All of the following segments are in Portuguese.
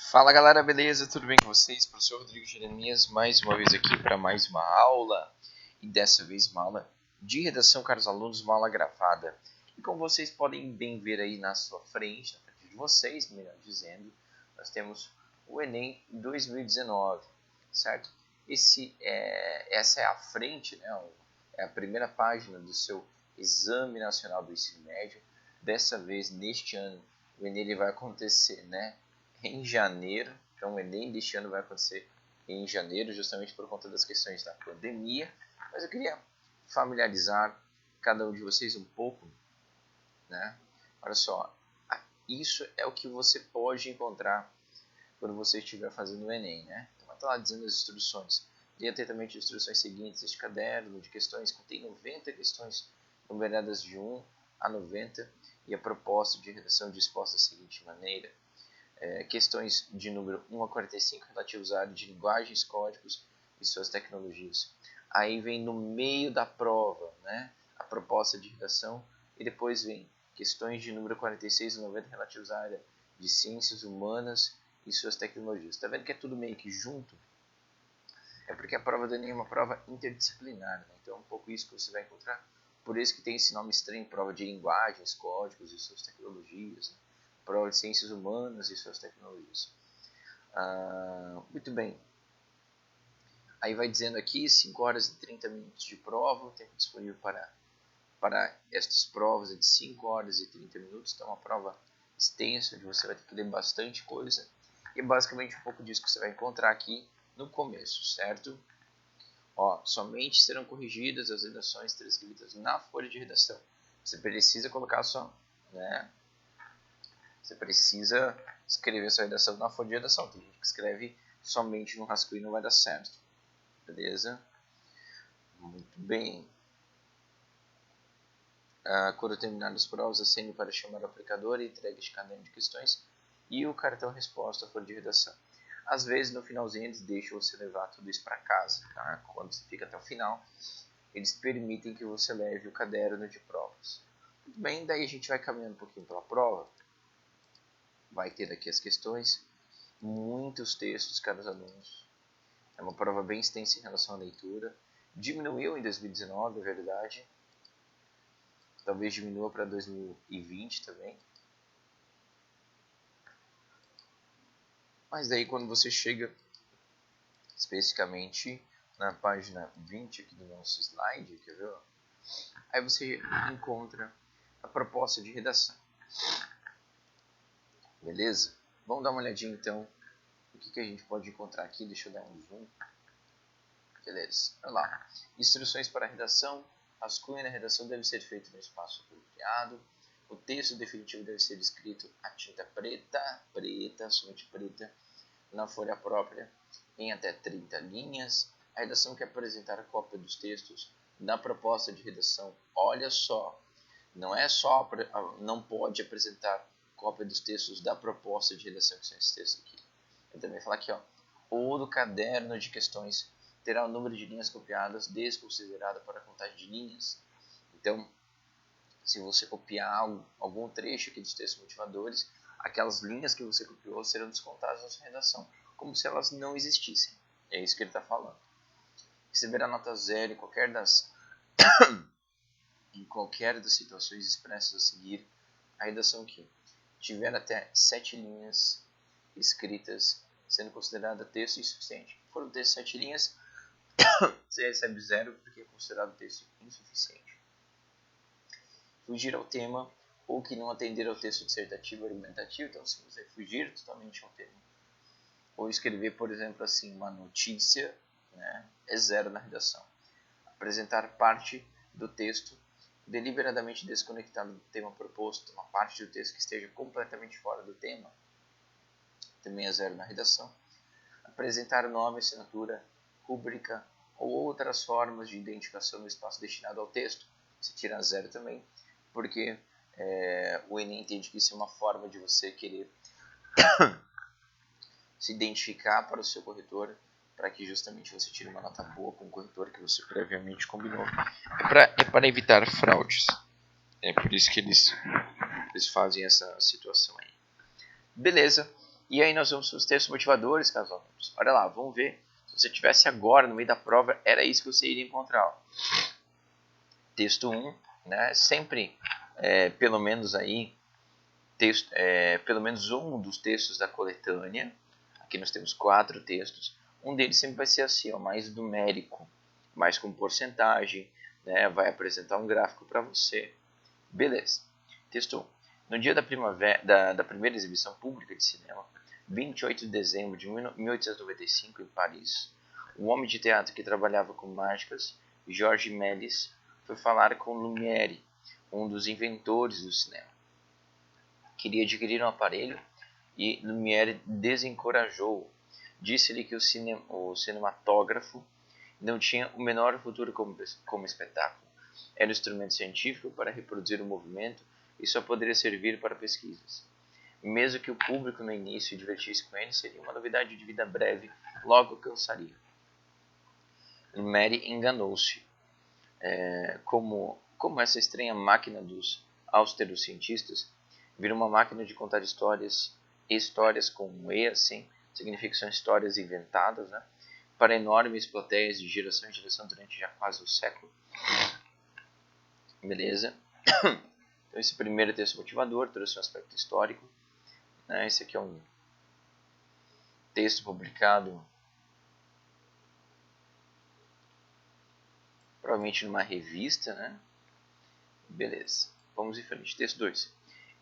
Fala galera, beleza? Tudo bem com vocês? Professor Rodrigo Jeremias, mais uma vez aqui para mais uma aula. E dessa vez uma aula de redação, caros alunos, uma aula gravada. E como vocês podem bem ver aí na sua frente, na frente de vocês, melhor dizendo, nós temos o Enem 2019, certo? Essa é a frente, né? É a primeira página do seu Exame Nacional do Ensino Médio. Dessa vez, neste ano, o Enem ele vai acontecer, né? Em janeiro, então o Enem deste ano vai acontecer em janeiro, justamente por conta das questões da pandemia, mas eu queria familiarizar cada um de vocês um pouco, né? Olha só, isso é o que você pode encontrar quando você estiver fazendo o Enem, né? Então está lá dizendo as instruções. E atentamente as instruções seguintes, este caderno de questões contém 90 questões numeradas de 1 a 90 e a proposta de redação disposta da seguinte maneira. Questões de número 1 a 45 relativos à área de linguagens, códigos e suas tecnologias. Aí vem no meio da prova, né, a proposta de redação e depois vem questões de número 46 a 90 relativos à área de ciências humanas e suas tecnologias. Está vendo que é tudo meio que junto? É porque a prova do Enem é uma prova interdisciplinar, né? Então é um pouco isso que você vai encontrar. Por isso que tem esse nome estranho, prova de linguagens, códigos e suas tecnologias, né? Prova de ciências humanas e suas tecnologias. Muito bem. Aí vai dizendo aqui 5 horas e 30 minutos de prova. O tempo disponível para estas provas é de 5 horas e 30 minutos. Então é uma prova extensa, onde você vai ter que ler bastante coisa. E é basicamente um pouco disso que você vai encontrar aqui no começo, certo? Somente serão corrigidas as redações transcritas na folha de redação. Você precisa colocar só, né? Você precisa escrever sua redação na folha de redação. Tem gente que escreve somente no rascunho e não vai dar certo. Beleza? Muito bem. Quando terminar as provas, acende para chamar o aplicador e entregue este caderno de questões e o cartão resposta à folha de redação. Às vezes, no finalzinho, eles deixam você levar tudo isso para casa. Tá? Quando você fica até o final, eles permitem que você leve o caderno de provas. Muito bem, daí a gente vai caminhando um pouquinho pela prova. Vai ter aqui as questões, muitos textos, caros alunos. É uma prova bem extensa em relação à leitura. Diminuiu em 2019, é verdade. Talvez diminua para 2020 também. Mas daí quando você chega especificamente na página 20 aqui do nosso slide, quer ver? Aí você encontra a proposta de redação. Beleza? Vamos dar uma olhadinha então o que a gente pode encontrar aqui. Deixa eu dar um zoom. Beleza, olha lá. Instruções para a redação. Rascunho na redação deve ser feito no espaço apropriado. O texto definitivo deve ser escrito a tinta preta, somente preta, na folha própria, em até 30 linhas. A redação quer apresentar a cópia dos textos da proposta de redação. Olha só, não pode apresentar cópia dos textos da proposta de redação, que são esses textos aqui. Eu também falo aqui, ou do caderno de questões terá o número de linhas copiadas desconsiderado para a contagem de linhas. Então, se você copiar algum trecho aqui dos textos motivadores, aquelas linhas que você copiou serão descontadas na sua redação, como se elas não existissem. É isso que ele está falando. Receberá nota 0 em qualquer das situações expressas a seguir. A redação que tiver até 7 linhas escritas, sendo considerada texto insuficiente. Se for um texto de 7 linhas, você recebe 0 porque é considerado texto insuficiente. Fugir ao tema ou que não atender ao texto dissertativo ou argumentativo. Então, se você fugir totalmente ao tema, ou escrever, por exemplo, assim, uma notícia, né, é 0 na redação. Apresentar parte do texto deliberadamente desconectado do tema proposto, uma parte do texto que esteja completamente fora do tema, também é 0 na redação. Apresentar nome, assinatura, rúbrica ou outras formas de identificação no espaço destinado ao texto, você tira 0 também, porque o Enem entende que isso é uma forma de você querer se identificar para o seu corretor, para que justamente você tire uma nota boa com o corretor que você previamente combinou. É para evitar fraudes. É por isso que eles fazem essa situação aí. Beleza. E aí nós vamos para os textos motivadores, caros alunos. Olha lá, vamos ver. Se você estivesse agora no meio da prova, era isso que você iria encontrar. Ó. Texto 1, né? Sempre, pelo menos aí, pelo menos um dos textos da coletânea. Aqui nós temos 4 textos. Um deles sempre vai ser assim, ó, mais numérico, mais com porcentagem, né? Vai apresentar um gráfico para você. Beleza. Texto 1. No dia da primeira exibição pública de cinema, 28 de dezembro de 1895, em Paris, um homem de teatro que trabalhava com mágicas, Georges Méliès, foi falar com Lumière, um dos inventores do cinema. Queria adquirir um aparelho e Lumière desencorajou-o. Disse-lhe que o cinematógrafo não tinha o menor futuro como espetáculo. Era um instrumento científico para reproduzir o movimento e só poderia servir para pesquisas. Mesmo que o público no início divertisse com ele, seria uma novidade de vida breve, logo cansaria. Lumière enganou-se. Como essa estranha máquina dos austeros cientistas vira uma máquina de contar histórias com E, assim, significa que são histórias inventadas, né? Para enormes plateias de geração em geração durante já quase um século. Beleza? Então esse primeiro texto motivador trouxe um aspecto histórico. Né? Esse aqui é um texto publicado provavelmente numa revista, né? Beleza. Vamos em frente. Texto 2.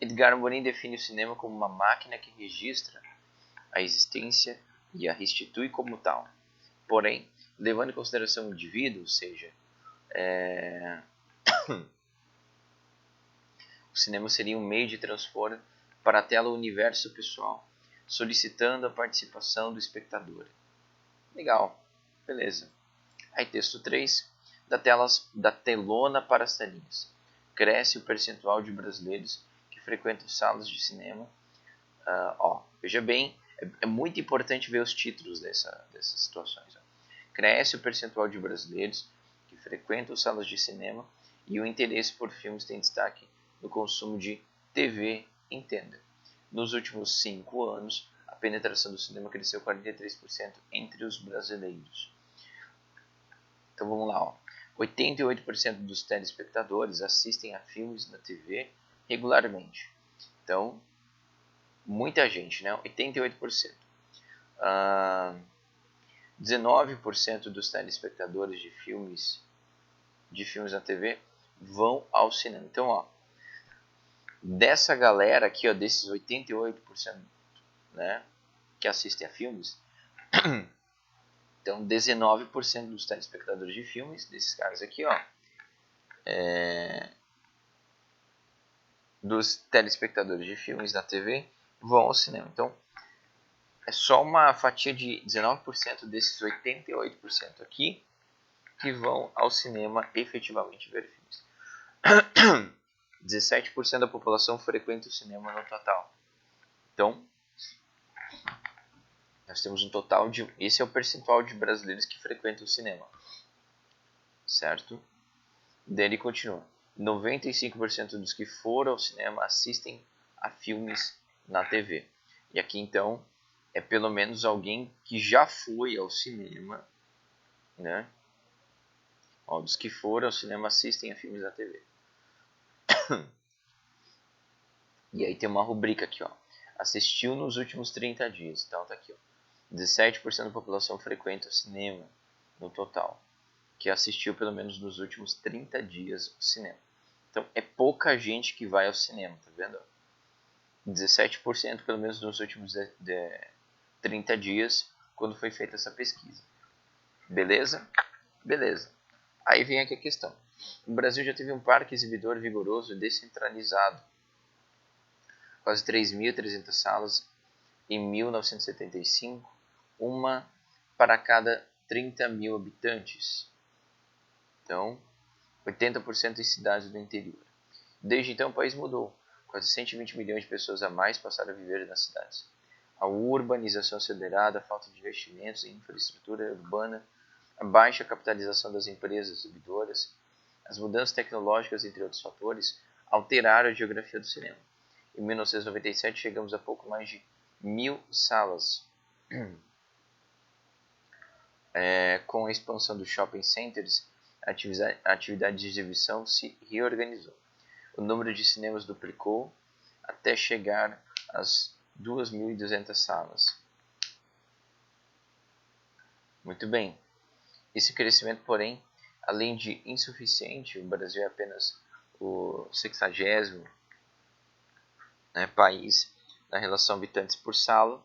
Edgar Morin define o cinema como uma máquina que registra a existência e a restitui como tal. Porém, levando em consideração o indivíduo, ou seja, o cinema seria um meio de transpor para a tela o universo pessoal, solicitando a participação do espectador. Legal, beleza. Aí texto 3, da telona para as telinhas. Cresce o percentual de brasileiros que frequentam salas de cinema. Veja bem, é muito importante ver os títulos dessas situações. Ó. Cresce o percentual de brasileiros que frequentam salas de cinema e o interesse por filmes tem destaque no consumo de TV, entenda. Nos últimos 5 anos, a penetração do cinema cresceu 43% entre os brasileiros. Então vamos lá. Ó. 88% dos telespectadores assistem a filmes na TV regularmente. Então, muita gente, né? 88%. 19% dos telespectadores de filmes na TV vão ao cinema. Então, ó, dessa galera aqui, ó, desses 88%, né, que assistem a filmes, então 19% dos telespectadores de filmes, desses caras aqui, ó, dos telespectadores de filmes na TV vão ao cinema. Então, é só uma fatia de 19% desses 88% aqui que vão ao cinema efetivamente ver filmes. 17% da população frequenta o cinema no total. Então, nós temos um total de... Esse é o percentual de brasileiros que frequentam o cinema. Certo? Daí ele continua. 95% dos que foram ao cinema assistem a filmes na TV. E aqui, então, é pelo menos alguém que já foi ao cinema, né? Ó, dos que foram ao cinema assistem a filmes na TV. E aí tem uma rubrica aqui, ó. Assistiu nos últimos 30 dias. Então tá aqui, ó. 17% da população frequenta o cinema no total, que assistiu pelo menos nos últimos 30 dias o cinema. Então é pouca gente que vai ao cinema, tá vendo? 17% pelo menos nos últimos 30 dias, quando foi feita essa pesquisa. Beleza? Beleza. Aí vem aqui a questão. O Brasil já teve um parque exibidor vigoroso e descentralizado. Quase 3.300 salas em 1975, uma para cada 30 mil habitantes. Então, 80% em cidades do interior. Desde então, o país mudou. Quase 120 milhões de pessoas a mais passaram a viver nas cidades. A urbanização acelerada, a falta de investimentos em infraestrutura urbana, a baixa capitalização das empresas exibidoras, as mudanças tecnológicas, entre outros fatores, alteraram a geografia do cinema. Em 1997, chegamos a pouco mais de 1.000 salas. Com a expansão dos shopping centers, a atividade de exibição se reorganizou. O número de cinemas duplicou até chegar às 2.200 salas. Muito bem. Esse crescimento, porém, além de insuficiente, o Brasil é apenas o 60º país na relação habitantes por sala,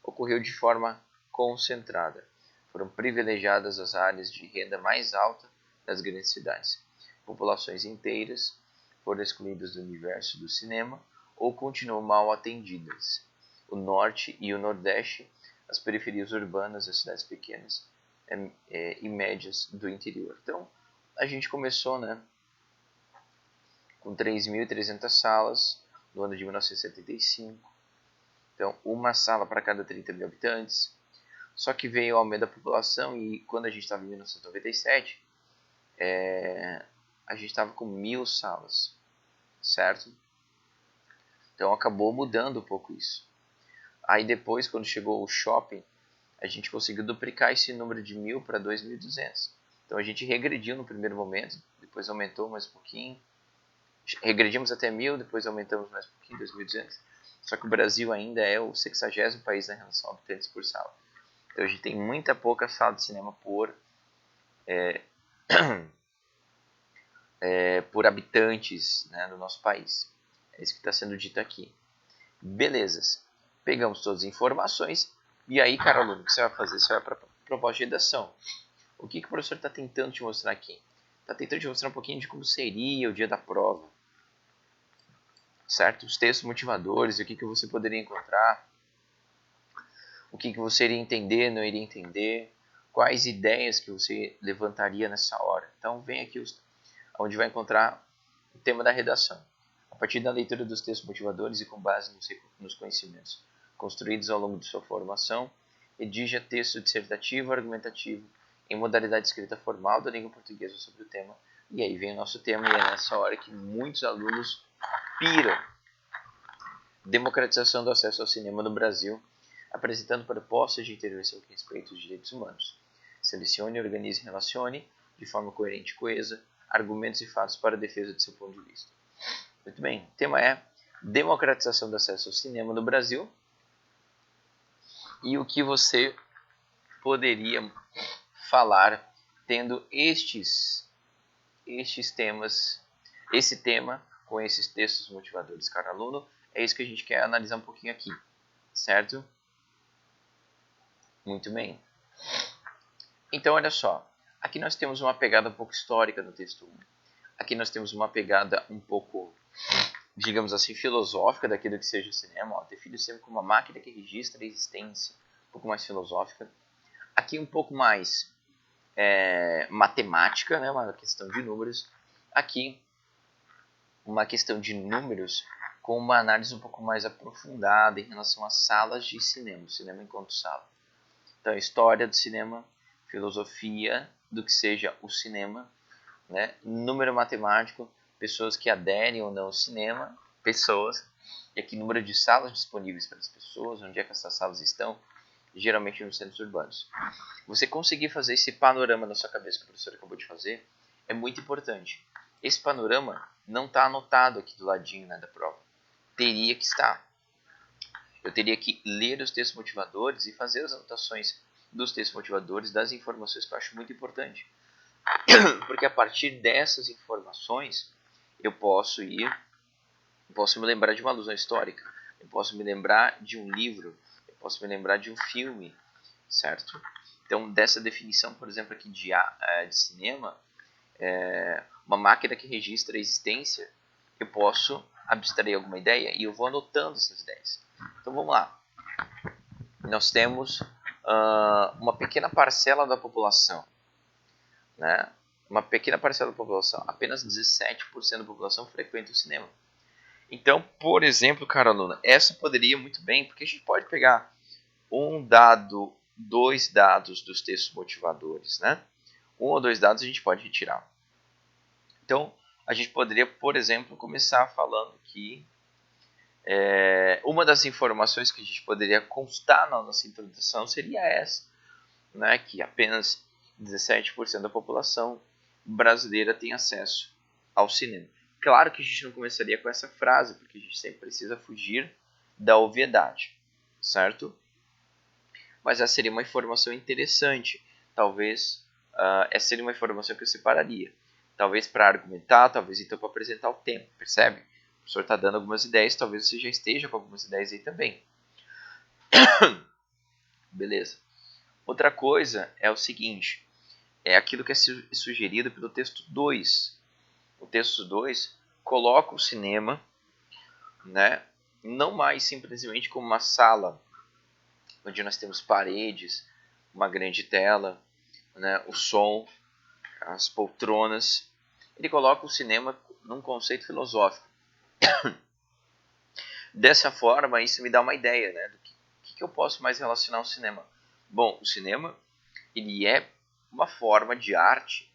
ocorreu de forma concentrada. Foram privilegiadas as áreas de renda mais alta das grandes cidades. Populações inteiras foram excluídas do universo do cinema ou continuam mal atendidas. O norte e o nordeste, as periferias urbanas, as cidades pequenas e médias do interior. Então, a gente começou, com 3.300 salas no ano de 1975. Então, uma sala para cada 30 mil habitantes. Só que veio o aumento da população e quando a gente estava em 1997, a gente estava com 1.000 salas, certo? Então acabou mudando um pouco isso. Aí depois, quando chegou o shopping, a gente conseguiu duplicar esse número de 1.000 para 2.200. Então a gente regrediu no primeiro momento, depois aumentou mais um pouquinho. Regredimos até 1.000, depois aumentamos mais um pouquinho, 2.200. Só que o Brasil ainda é o 60º país na relação a habitantes por sala. Então a gente tem muita pouca sala de cinema por habitantes, no nosso país. É isso que está sendo dito aqui. Belezas. Pegamos todas as informações. E aí, cara aluno, o que você vai fazer? Você vai para a proposta de redação. O que o professor está tentando te mostrar aqui? Está tentando te mostrar um pouquinho de como seria o dia da prova. Certo? Os textos motivadores, o que você poderia encontrar. O que você iria entender, não iria entender. Quais ideias que você levantaria nessa hora. Então, vem aqui onde vai encontrar o tema da redação. A partir da leitura dos textos motivadores e com base nos conhecimentos construídos ao longo de sua formação, redija texto dissertativo argumentativo em modalidade de escrita formal da língua portuguesa sobre o tema. E aí vem o nosso tema e é nessa hora que muitos alunos piram. Democratização do acesso ao cinema no Brasil, apresentando propostas de intervenção que respeitam os direitos humanos. Selecione, organize e relacione, de forma coerente e coesa, argumentos e fatos para a defesa de seu ponto de vista. Muito bem, o tema é democratização do acesso ao cinema no Brasil e o que você poderia falar tendo estes temas, esse tema com esses textos motivadores, cara aluno, é isso que a gente quer analisar um pouquinho aqui, certo? Muito bem. Então, olha só, aqui nós temos uma pegada um pouco histórica no texto 1. Aqui nós temos uma pegada um pouco, digamos assim, filosófica daquilo que seja o cinema. Define o cinema como uma máquina que registra a existência, um pouco mais filosófica. Aqui um pouco mais matemática, uma questão de números. Aqui uma questão de números com uma análise um pouco mais aprofundada em relação às salas de cinema, o cinema enquanto sala. Então, história do cinema, filosofia do que seja o cinema, número matemático, pessoas que aderem ou não ao cinema, pessoas, e aqui número de salas disponíveis para as pessoas, onde é que essas salas estão, geralmente nos centros urbanos. Você conseguir fazer esse panorama na sua cabeça que o professor acabou de fazer é muito importante. Esse panorama não está anotado aqui do ladinho da prova. Teria que estar. Eu teria que ler os textos motivadores e fazer as anotações dos textos motivadores, das informações que eu acho muito importante. Porque a partir dessas informações, eu posso me lembrar de uma alusão histórica, eu posso me lembrar de um livro, eu posso me lembrar de um filme, certo? Então, dessa definição, por exemplo, aqui de cinema, uma máquina que registra a existência, eu posso abstrair alguma ideia e eu vou anotando essas ideias. Então, vamos lá. Nós temos uma pequena parcela da população, uma pequena parcela da população, apenas 17% da população frequenta o cinema. Então, por exemplo, cara aluna, essa poderia muito bem, porque a gente pode pegar um dado, dois dados dos textos motivadores, um ou dois dados a gente pode retirar. Então, a gente poderia, por exemplo, começar falando que Uma das informações que a gente poderia constar na nossa introdução seria essa, né, que apenas 17% da população brasileira tem acesso ao cinema. Claro que a gente não começaria com essa frase, porque a gente sempre precisa fugir da obviedade, certo? Mas essa seria uma informação interessante. Talvez essa seria uma informação que eu separaria. Talvez para argumentar, talvez então para apresentar o tema, percebe? O professor está dando algumas ideias, talvez você já esteja com algumas ideias aí também. Beleza. Outra coisa é o seguinte, é aquilo que é sugerido pelo texto 2. O texto 2 coloca o cinema, né, não mais simplesmente como uma sala onde nós temos paredes, uma grande tela, né, o som, as poltronas. Ele coloca o cinema num conceito filosófico. Dessa forma, isso me dá uma ideia, né, do que eu posso mais relacionar ao cinema. Bom, o cinema ele é uma forma de arte.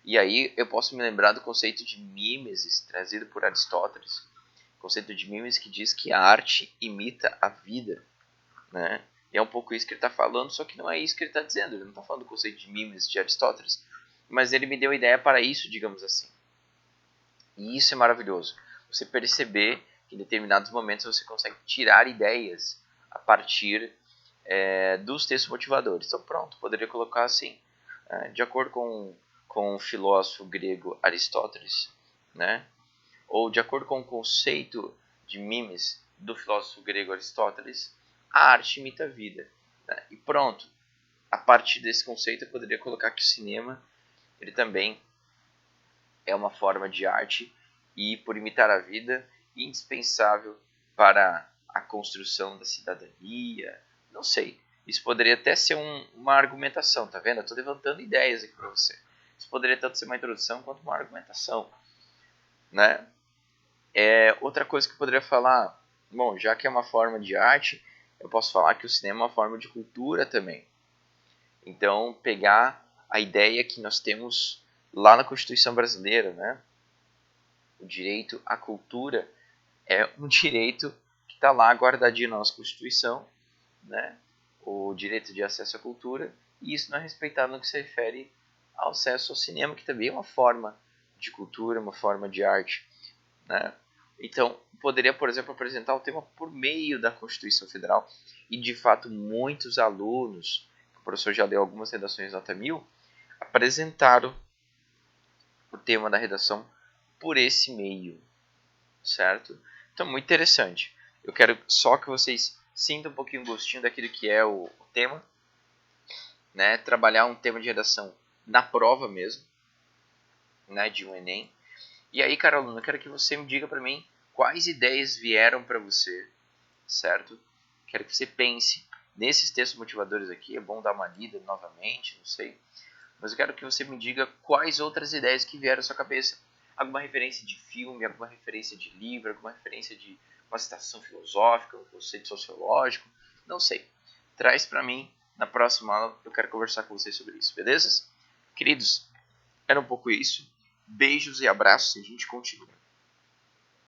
E aí eu posso me lembrar do conceito de mimesis, trazido por Aristóteles. O conceito de mimesis que diz que a arte imita a vida, né? E é um pouco isso que ele está falando, só que não é isso que ele está dizendo. Ele não está falando do conceito de mimesis de Aristóteles. Mas ele me deu ideia para isso, digamos assim. E isso é maravilhoso. Você perceber que em determinados momentos você consegue tirar ideias a partir dos textos motivadores. Então pronto, poderia colocar assim. De acordo com o filósofo grego Aristóteles, né? Ou de acordo com o conceito de mimes do filósofo grego Aristóteles, a arte imita a vida. Né? E pronto, a partir desse conceito eu poderia colocar que o cinema ele também é uma forma de arte e, por imitar a vida, indispensável para a construção da cidadania. Não sei, isso poderia até ser uma argumentação, tá vendo? Eu estou levantando ideias aqui para você. Isso poderia tanto ser uma introdução quanto uma argumentação, né? Outra coisa que eu poderia falar, bom, já que é uma forma de arte, eu posso falar que o cinema é uma forma de cultura também. Então, pegar a ideia que nós temos lá na Constituição Brasileira, né? O direito à cultura é um direito que está lá guardadinho na nossa Constituição, né? O direito de acesso à cultura, e isso não é respeitado no que se refere ao acesso ao cinema, que também é uma forma de cultura, uma forma de arte, né? Então, poderia, por exemplo, apresentar o tema por meio da Constituição Federal, e de fato muitos alunos, o professor já leu algumas redações nota 1000, apresentaram o tema da redação por esse meio, certo? Então, muito interessante. Eu quero só que vocês sintam um pouquinho o gostinho daquilo que é o tema, né? Trabalhar um tema de redação na prova mesmo, né? De um Enem. E aí, cara aluno, eu quero que você me diga para mim quais ideias vieram para você, certo? Quero que você pense nesses textos motivadores aqui. É bom dar uma lida novamente, não sei. Mas eu quero que você me diga quais outras ideias que vieram à sua cabeça. Alguma referência de filme, alguma referência de livro, alguma referência de uma citação filosófica, um conceito sociológico, não sei. Traz para mim, na próxima aula eu quero conversar com vocês sobre isso, beleza? Queridos, era um pouco isso. Beijos e abraços e a gente continua.